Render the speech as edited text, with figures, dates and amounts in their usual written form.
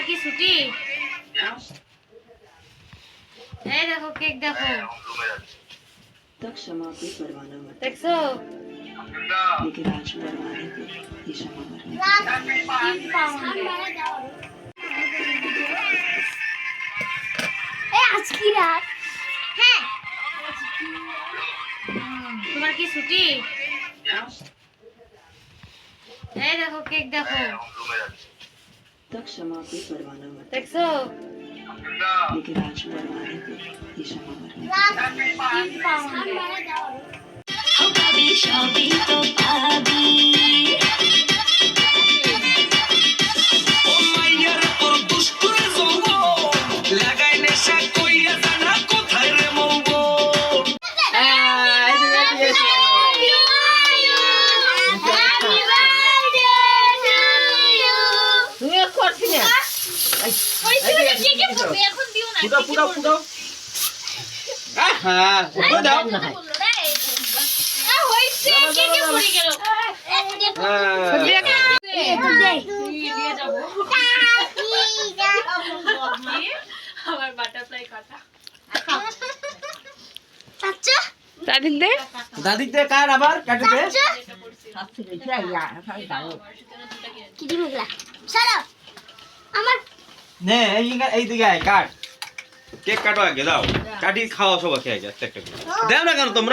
কি ছুটি? এই দেখো কেক দেখো। तक क्षमा पे परवाना मत দেখছো? लेकिन आज परवाने पे ये क्षमा करने কি পাউন্ড? আজকে রাত হ্যাঁ তোমার কি ছুটি? এই দেখো কেক দেখো। तक क्षमा पे परवाना मत দেখছো? लेकिन आज परवाने पे ये क्षमा करने কি পাউন্ড? তুমি করছি না। এখন দিও না ফুটাও হ্যাঁ ফুটো দাও হইছে কে কে পড়ে গেল দিয়ে যাবো। আমার বাটারফ্লাই কাটা। আচ্ছা দাদিন দে। দাদিতে কার আবার কাটবে কি দিবি এগুলা সারা আমার নে এই দিকে আয় কাট কেক কাটো আগে দাও কাটি খাওয়া সবাই খেয়ে একটা একটা করে দাও না কেন তোমরা